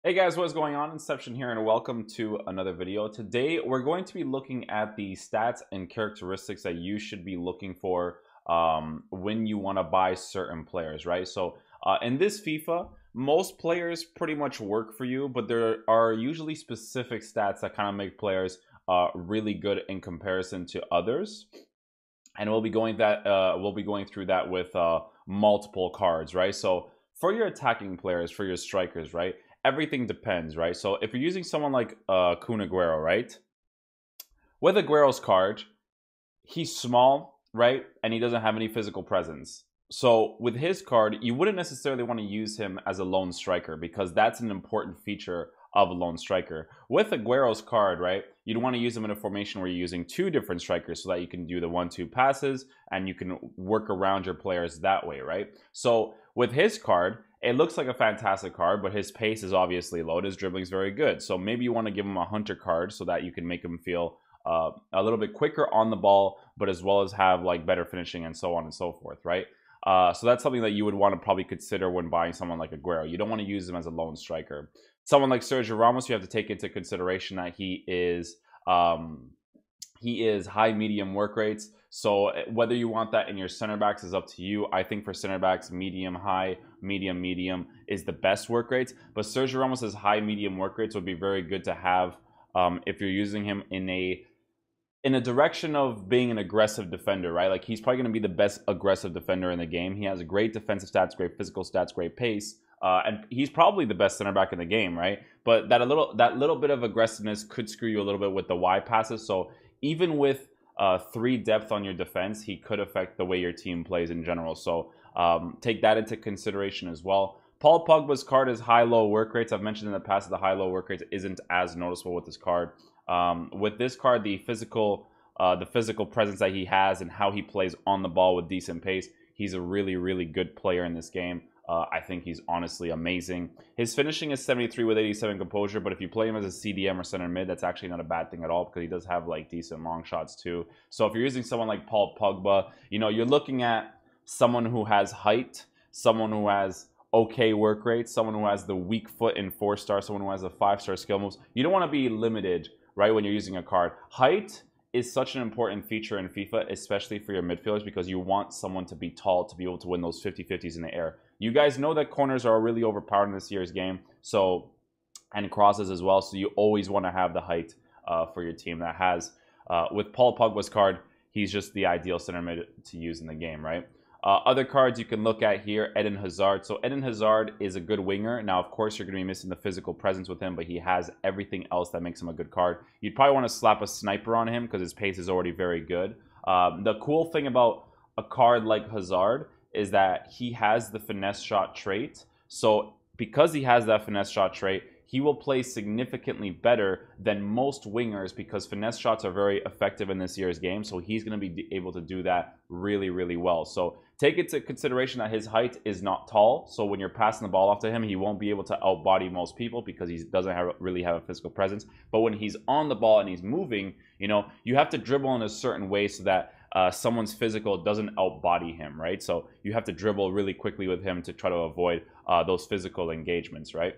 Hey guys, what's going on? Inception here, and welcome to another video. Today, we're going to be looking at the stats and characteristics that you should be looking for when you want to buy certain players, right? So, in this FIFA, most players pretty much work for you, but there are usually specific stats that kind of make players really good in comparison to others. And we'll be going through that with multiple cards, right? So for your attacking players, for your strikers, right? Everything depends, right? So if you're using someone like Kun Aguero, right? With Aguero's card, he's small, right? And he doesn't have any physical presence. So with his card, you wouldn't necessarily want to use him as a lone striker because that's an important feature of a lone striker. With Aguero's card, right, you'd want to use him in a formation where you're using two different strikers so that you can do the 1-2 passes and you can work around your players that way, right? So with his card, it looks like a fantastic card, but his pace is obviously low. His dribbling is very good. So maybe you want to give him a hunter card so that you can make him feel a little bit quicker on the ball, but as well as have like better finishing and so on and so forth, right? So that's something that you would want to probably consider when buying someone like Aguero. You don't want to use him as a lone striker. Someone like Sergio Ramos, you have to take into consideration that he is high medium work rates. So whether you want that in your center backs is up to you. I think for center backs, medium high, medium is the best work rates. But Sergio Ramos's high medium work rates would be very good to have if you're using him in a direction of being an aggressive defender, right? Like he's probably going to be the best aggressive defender in the game. He has great defensive stats, great physical stats, great pace. And he's probably the best center back in the game, right? But that little bit of aggressiveness could screw you a little bit with the wide passes. So even with 3 depth on your defense, he could affect the way your team plays in general. So take that into consideration as well. Paul Pogba's card is high-low work rates. I've mentioned in the past that the high-low work rates isn't as noticeable with this card. With this card, the physical presence that he has and how he plays on the ball with decent pace, he's a really good player in this game. I think he's honestly amazing. His finishing is 73 with 87 composure, but if you play him as a CDM or center mid, that's actually not a bad thing at all because he does have like decent long shots too. So if you're using someone like Paul Pogba, you know, you're looking at someone who has height, someone who has okay work rate, someone who has the weak foot in 4-star, someone who has a 5-star skill moves. You don't want to be limited, right, when you're using a card. Height is such an important feature in FIFA, especially for your midfielders, because you want someone to be tall to be able to win those 50-50s in the air. You guys know that corners are really overpowered in this year's game, so, and crosses as well, so you always want to have the height for your team that has. With Paul Pogba's card, he's just the ideal center mid to use in the game, right? Other cards you can look at here, Eden Hazard. So Eden Hazard is a good winger. Now, of course, you're going to be missing the physical presence with him, but he has everything else that makes him a good card. You'd probably want to slap a sniper on him because his pace is already very good. The cool thing about a card like Hazard is that he has the finesse shot trait. So because he has that finesse shot trait, he will play significantly better than most wingers because finesse shots are very effective in this year's game. So he's going to be able to do that really well. So take into consideration that his height is not tall. So when you're passing the ball off to him, he won't be able to outbody most people because he doesn't really have a physical presence. But when he's on the ball and he's moving, you know, you have to dribble in a certain way so that someone's physical doesn't outbody him, right? So you have to dribble really quickly with him to try to avoid those physical engagements, right?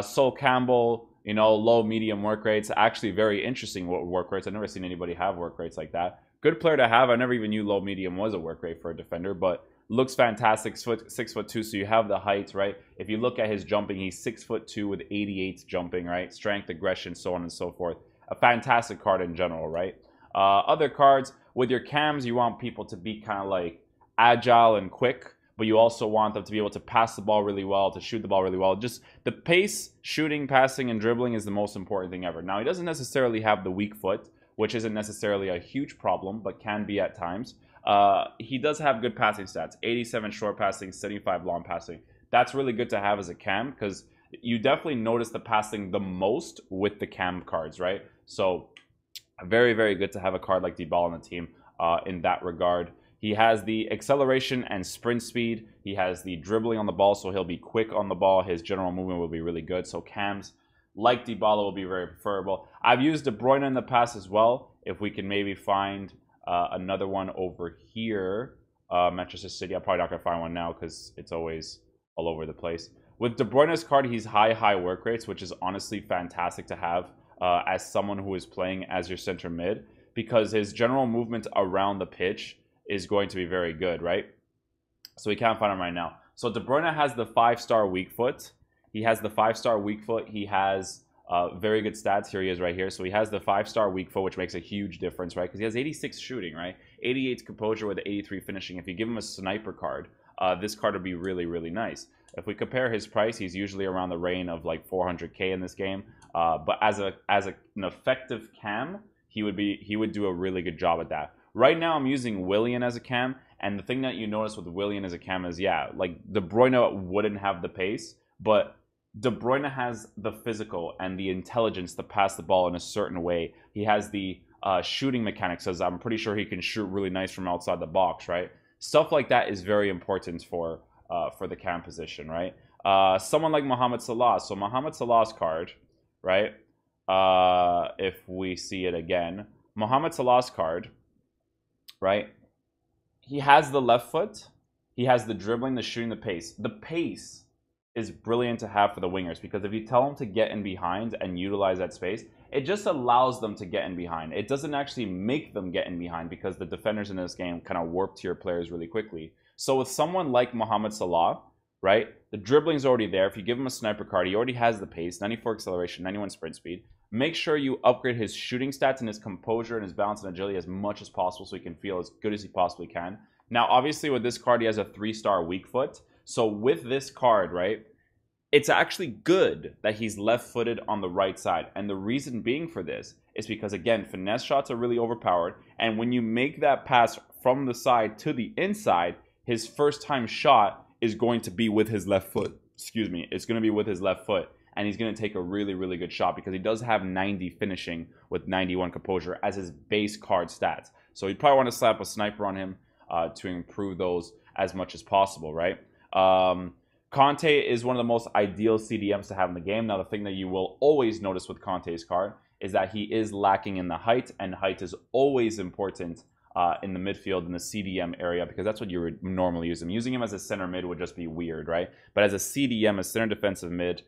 Sol Campbell, you know, low, medium work rates. Actually, very interesting work rates. I've never seen anybody have work rates like that. Good player to have. I never even knew low, medium was a work rate for a defender, but looks fantastic. 6'2", so you have the height, right? If you look at his jumping, he's 6'2" with 88 jumping, right? Strength, aggression, so on and so forth. A fantastic card in general, right? Other cards, with your cams, you want people to be kind of like agile and quick, but you also want them to be able to pass the ball really well, to shoot the ball really well. Just the pace, shooting, passing, and dribbling is the most important thing ever. Now, he doesn't necessarily have the weak foot, which isn't necessarily a huge problem, but can be at times. He does have good passing stats, 87 short passing, 75 long passing. That's really good to have as a cam because you definitely notice the passing the most with the cam cards, right? So very good to have a card like Dybala on the team in that regard. He has the acceleration and sprint speed. He has the dribbling on the ball, so he'll be quick on the ball. His general movement will be really good. So cams like Dybala will be very preferable. I've used De Bruyne in the past as well. If we can maybe find another one over here, Manchester City. I'm probably not going to find one now because it's always all over the place. With De Bruyne's card, he's high work rates, which is honestly fantastic to have as someone who is playing as your center mid, because his general movement around the pitch is going to be very good, right? So we can't find him right now. So De Bruyne has the 5-star weak foot. He has the 5-star weak foot. He has very good stats. Here he is right here. So he has the 5-star weak foot, which makes a huge difference, right? Because he has 86 shooting, right? 88 composure with 83 finishing. If you give him a sniper card, this card would be really nice. If we compare his price, he's usually around the range of like 400k in this game. But as an effective cam, he would do a really good job at that. Right now, I'm using Willian as a cam, and the thing that you notice with Willian as a cam is, yeah, like De Bruyne wouldn't have the pace, but De Bruyne has the physical and the intelligence to pass the ball in a certain way. He has the shooting mechanics, as I'm pretty sure he can shoot really nice from outside the box, right? Stuff like that is very important for the cam position, right? Someone like Mohamed Salah. So Mohamed Salah's card, right? If we see it again, Mohamed Salah's card, right? He has the left foot. He has the dribbling, the shooting, the pace. The pace is brilliant to have for the wingers, because if you tell them to get in behind and utilize that space, it just allows them to get in behind. It doesn't actually make them get in behind, because the defenders in this game kind of warp to your players really quickly. So with someone like Mohamed Salah, right, the dribbling's already there. If you give him a sniper card, he already has the pace, 94 acceleration, 91 sprint speed. Make sure you upgrade his shooting stats and his composure and his balance and agility as much as possible so he can feel as good as he possibly can. Now, obviously, with this card, he has a 3-star weak foot. So with this card, right, it's actually good that he's left-footed on the right side. And the reason being for this is because, again, finesse shots are really overpowered. And when you make that pass from the side to the inside, his first-time shot is going to be with his left foot. Excuse me. It's going to be with his left foot. And he's going to take a really good shot, because he does have 90 finishing with 91 composure as his base card stats. So you'd probably want to slap a sniper on him to improve those as much as possible, right? Conte is one of the most ideal CDMs to have in the game. Now, the thing that you will always notice with Conte's card is that he is lacking in the height, and height is always important in the midfield, in the CDM area, because that's what you would normally use him. Using him as a center mid would just be weird, right? But as a CDM, a center defensive mid,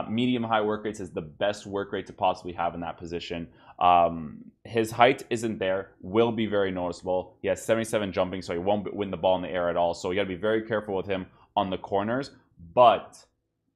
medium-high work rates is the best work rate to possibly have in that position. His height isn't there, will be very noticeable. He has 77 jumping, so he won't win the ball in the air at all. So you got to be very careful with him on the corners. But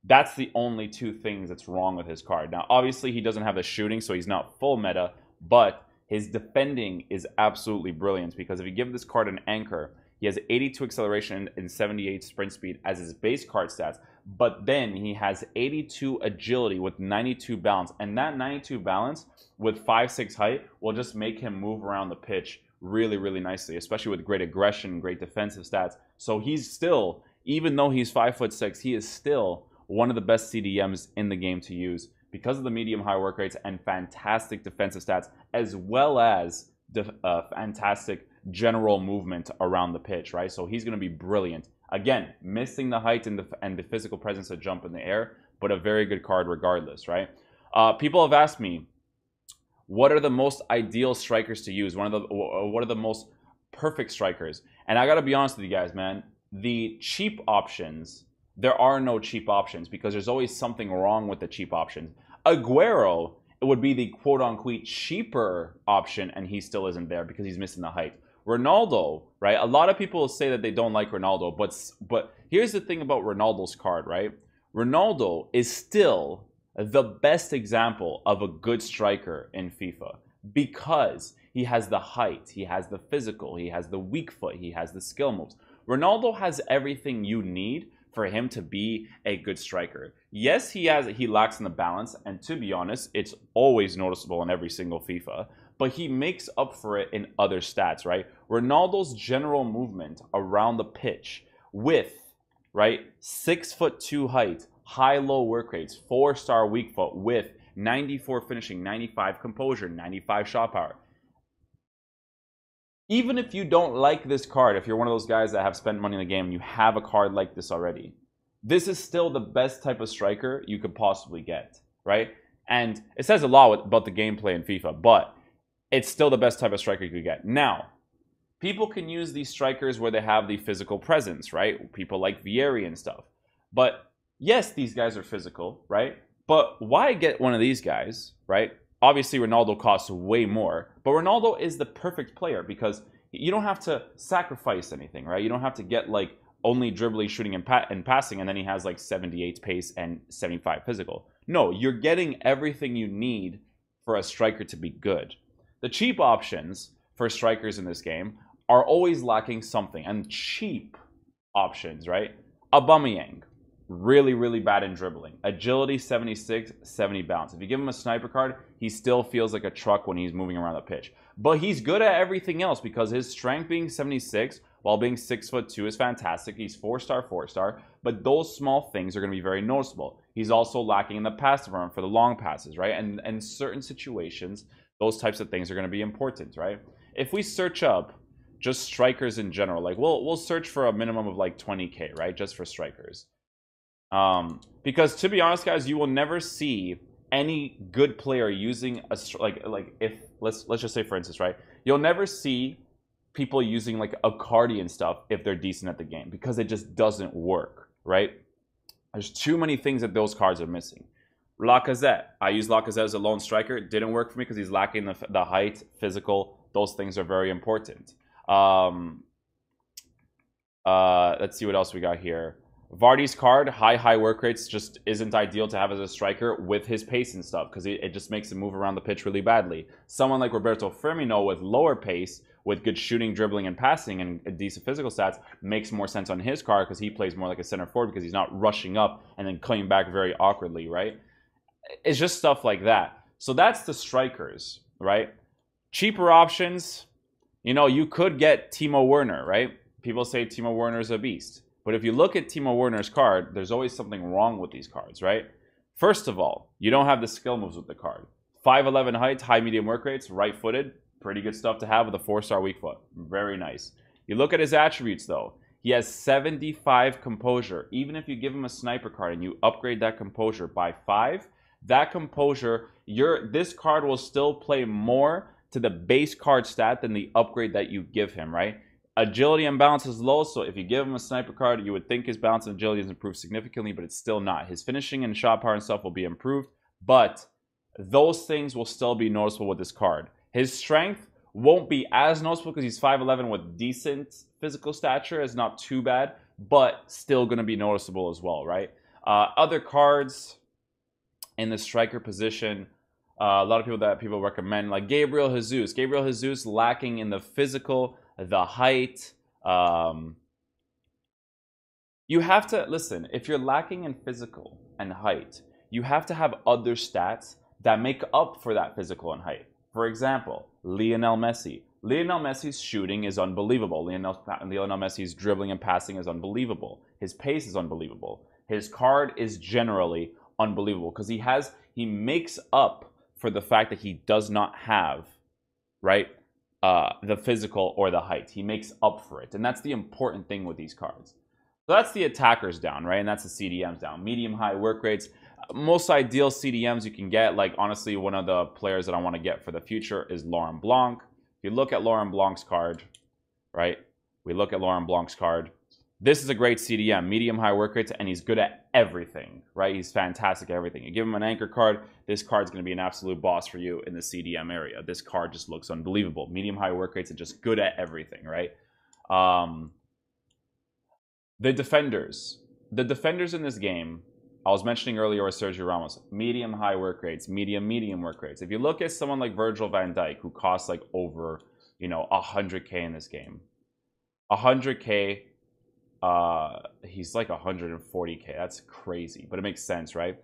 that's the only two things that's wrong with his card. Now, obviously, he doesn't have the shooting, so he's not full meta, but his defending is absolutely brilliant, because if you give this card an anchor, he has 82 acceleration and 78 sprint speed as his base card stats. But then he has 82 agility with 92 balance. And that 92 balance with 5'6" height will just make him move around the pitch really nicely, especially with great aggression, great defensive stats. So he's still, even though he's 5'6", he is still one of the best CDMs in the game to use, because of the medium-high work rates and fantastic defensive stats, as well as fantastic general movement around the pitch, right? So he's going to be brilliant. Again, missing the height and the physical presence to jump in the air, but a very good card regardless, right? People have asked me, what are the most ideal strikers to use? What are the most perfect strikers? And I got to be honest with you guys, man. The cheap options, there are no cheap options, because there's always something wrong with the cheap options. Aguero, it would be the quote-unquote cheaper option, and he still isn't there because he's missing the height. Ronaldo, right? A lot of people say that they don't like Ronaldo, but here's the thing about Ronaldo's card, right? Ronaldo is still the best example of a good striker in FIFA, because he has the height, he has the physical, he has the weak foot, he has the skill moves. Ronaldo has everything you need for him to be a good striker. Yes, he lacks in the balance, and to be honest, it's always noticeable in every single FIFA, but he makes up for it in other stats, right? Ronaldo's general movement around the pitch with, right, 6'2" height, high-low work rates, 4-star weak foot with 94 finishing, 95 composure, 95 shot power. Even if you don't like this card, if you're one of those guys that have spent money in the game and you have a card like this already, this is still the best type of striker you could possibly get, right? And it says a lot about the gameplay in FIFA, but it's still the best type of striker you could get. Now, people can use these strikers where they have the physical presence, right? People like Vieri and stuff. But yes, these guys are physical, right? But why get one of these guys, right? Obviously, Ronaldo costs way more, but Ronaldo is the perfect player because you don't have to sacrifice anything, right? You don't have to get like only dribbling, shooting, and passing, and then he has like 78 pace and 75 physical. No, you're getting everything you need for a striker to be good. The cheap options for strikers in this game are always lacking something, and cheap options, right? Aubameyang, really, really bad in dribbling. Agility 76, 70 bounce. If you give him a sniper card, he still feels like a truck when he's moving around the pitch. But he's good at everything else because his strength being 76 while being 6'2" is fantastic. He's 4-star, 4-star. But those small things are going to be very noticeable. He's also lacking in the pass department for the long passes, right? And certain situations, those types of things are going to be important, right? If we search up just strikers in general, like we'll search for a minimum of like 20K, right? Just for strikers. Because to be honest, guys, you will never see any good player using a like if let's just say for instance, right? You'll never see people using like a cardi and stuff if they're decent at the game because it just doesn't work, right? There's too many things that those cards are missing. Lacazette, I use Lacazette as a lone striker. It didn't work for me because he's lacking the height, physical. Those things are very important. Let's see what else we got here. Vardy's card, high work rates, just isn't ideal to have as a striker with his pace and stuff because it just makes him move around the pitch really badly. Someone like Roberto Firmino with lower pace, with good shooting, dribbling, and passing and decent physical stats makes more sense on his card because he plays more like a center forward because he's not rushing up and then coming back very awkwardly, right? It's just stuff like that. So that's the strikers, right? Cheaper options, you know, you could get Timo Werner, right? People say Timo Werner is a beast. But if you look at Timo Werner's card, there's always something wrong with these cards, right? First of all, you don't have the skill moves with the card. 5'11" height, high medium work rates, right-footed, pretty good stuff to have with a 4-star weak foot. Very nice. You look at his attributes, though. He has 75 composure. Even if you give him a sniper card and you upgrade that composure by 5, that composure, this card will still play more to the base card stat than the upgrade that you give him, right? Agility and balance is low, so if you give him a sniper card, you would think his balance and agility is improved significantly, but it's still not. His finishing and shot power and stuff will be improved, but those things will still be noticeable with this card. His strength won't be as noticeable because he's 5'11" with decent physical stature. It's not too bad, but still going to be noticeable as well, right? Other cards in the striker position, a lot of people that people recommend, like Gabriel Jesus. Gabriel Jesus lacking in the physical, the height. You have to, listen, if you're lacking in physical and height, you have to have other stats that make up for that physical and height. For example, Lionel Messi. Lionel Messi's shooting is unbelievable. Lionel Messi's dribbling and passing is unbelievable. His pace is unbelievable. His card is generally unbelievable because he makes up for the fact that he does not have, right, the physical or the height. He makes up for it, and that's the important thing with these cards. So that's the attackers down, right, and that's the CDMs down. Medium high work rates. Most ideal CDMs you can get, like honestly, one of the players that I want to get for the future is Laurent Blanc. If you look at Laurent Blanc's card, right, we look at Laurent Blanc's card. This is a great CDM, medium high work rates, and he's good at everything, right? He's fantastic at everything. You give him an anchor card, this card's going to be an absolute boss for you in the CDM area. This card just looks unbelievable. Medium high work rates and just good at everything, right? The defenders in this game, I was mentioning earlier with Sergio Ramos, medium high work rates, medium work rates. If you look at someone like Virgil van Dijk, who costs like over, 100K in this game, 100K, he's like 140K. That's crazy, but it makes sense, right?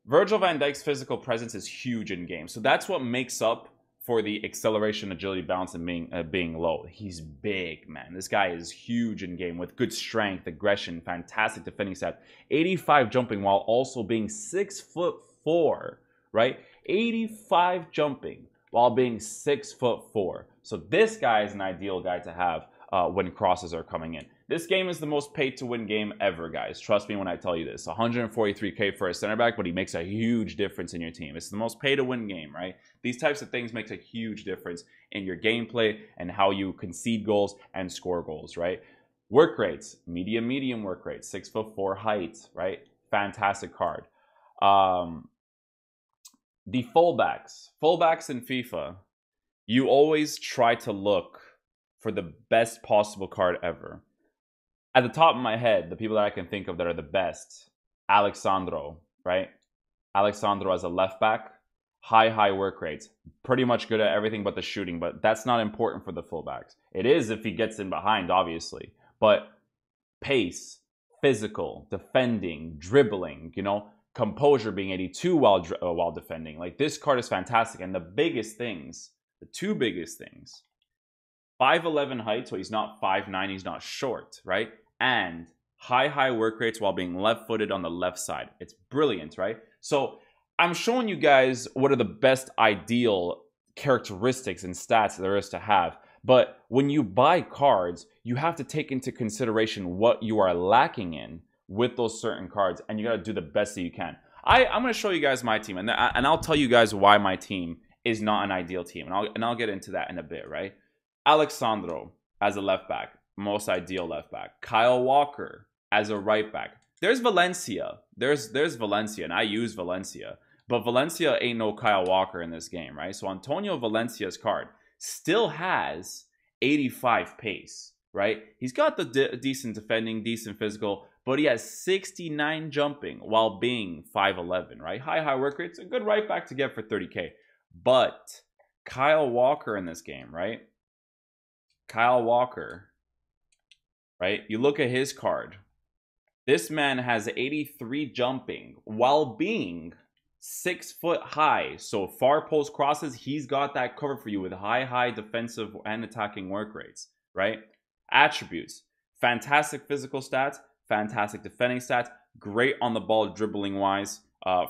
Virgil van Dijk's physical presence is huge in game, so that's what makes up for the acceleration, agility, balance, and being low. He's big, man. This guy is huge in game with good strength, aggression, fantastic defending stats, 85 jumping while also being 6'4", right? 85 jumping while being 6'4". So this guy is an ideal guy to have when crosses are coming in. This game is the most pay-to-win game ever, guys. Trust me when I tell you this. 143K for a center back, but he makes a huge difference in your team. It's the most pay-to-win game, right? These types of things make a huge difference in your gameplay and how you concede goals and score goals, right? Work rates, medium work rates, 6'4" height, right? fantastic card. The fullbacks in FIFA, you always try to look for the best possible card ever. At the top of my head, the people that I can think of that are the best, Alexandro, right? Alexandro as a left back, high work rates, pretty much good at everything but the shooting, but that's not important for the fullbacks. It is if he gets in behind, obviously, but pace, physical, defending, dribbling, you know, composure, being 82 while defending. Like, this card is fantastic. And the biggest things, the two biggest things, 5'11" height, so he's not 5'9", he's not short, right? And high work rates while being left-footed on the left side. It's brilliant, right? So I'm showing you guys what are the best ideal characteristics and stats there is to have. But when you buy cards, you have to take into consideration what you are lacking in with those certain cards, and you got to do the best that you can. I'm going to show you guys my team, and I'll tell you guys why my team is not an ideal team, and I'll get into that in a bit, right? Alexandro as a left back, most ideal left back. Kyle Walker as a right back. There's Valencia. There's Valencia, and I use Valencia. But Valencia ain't no Kyle Walker in this game, right? So Antonio Valencia's card still has 85 pace, right? He's got the decent defending, decent physical, but he has 69 jumping while being 5'11", right? High work rate. It's a good right back to get for 30K. But Kyle Walker in this game, right? Kyle Walker, right? You look at his card. This man has 83 jumping while being 6 foot high. So far post crosses, he's got that covered for you with high defensive and attacking work rates, right? Attributes: fantastic physical stats, fantastic defending stats, great on the ball dribbling wise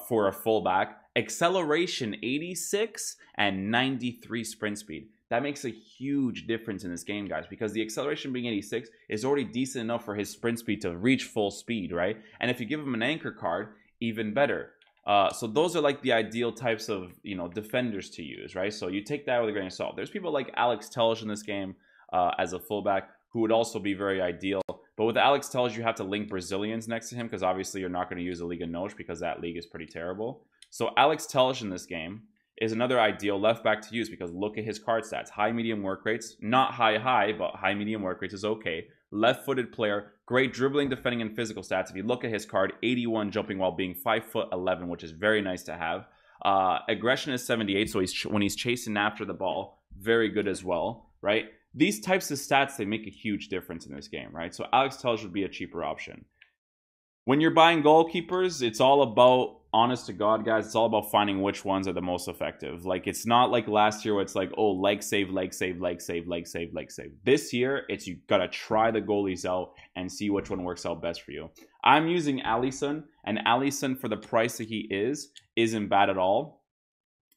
for a fullback. Acceleration 86 and 93 sprint speed. That makes a huge difference in this game, guys, because the acceleration being 86 is already decent enough for his sprint speed to reach full speed, right? And if you give him an anchor card, even better. So those are like the ideal types of, you know, defenders to use, right? So you take that with a grain of salt. There's people like Alex Telles in this game as a fullback who would also be very ideal. But with Alex Telles, you have to link Brazilians next to him because obviously you're not going to use a Liga NOS because that league is pretty terrible. So Alex Telles in this game is another ideal left back to use because look at his card stats. High medium work rates, not high, but high medium work rates is okay. Left-footed player, great dribbling, defending, and physical stats. If you look at his card, 81 jumping while being 5'11", which is very nice to have. Aggression is 78, so when he's chasing after the ball, very good as well, right? These types of stats, they make a huge difference in this game, right? So Alex Telles would be a cheaper option. When you're buying goalkeepers, it's all about, honest to God, guys, it's all about finding which ones are the most effective. Like, it's not like last year where it's like, oh, leg save. This year, it's you got to try the goalies out and see which one works out best for you. I'm using Alisson, and Alisson, for the price that he isn't bad at all.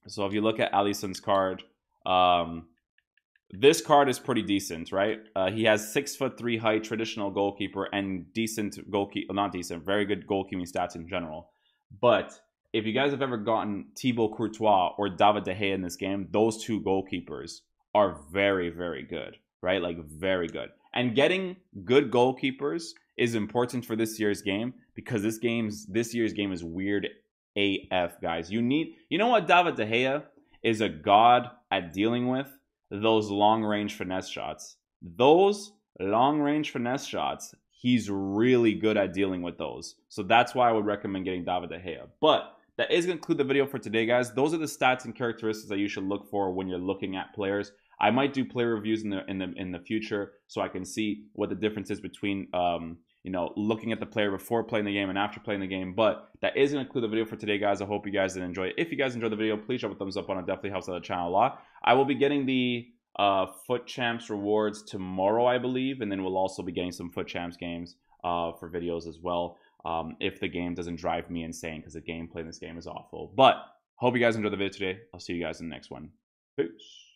So if you look at Alisson's card, this card is pretty decent, right? He has 6'3" height, traditional goalkeeper, and decent very good goalkeeping stats in general. But if you guys have ever gotten Thibaut Courtois or David De Gea in this game, those two goalkeepers are very good, right? Like, very good. And getting good goalkeepers is important for this year's game because this year's game is weird AF, guys. You know what? David De Gea is a god at dealing with those long-range finesse shots. Those long-range finesse shots, he's really good at dealing with those. So that's why I would recommend getting David De Gea. But that is going to conclude the video for today, guys. Those are the stats and characteristics that you should look for when you're looking at players. I might do player reviews in the future so I can see what the difference is between you know, looking at the player before playing the game and after playing the game. But that is going to conclude the video for today, guys. I hope you guys did enjoy it. If you guys enjoyed the video, please drop a thumbs up on it. Definitely helps out the channel a lot. I will be getting the Foot Champs rewards tomorrow, I believe, and then we'll also be getting some Foot Champs games for videos as well, if the game doesn't drive me insane, because the gameplay in this game is awful. But hope you guys enjoyed the video today. I'll see you guys in the next one. Peace.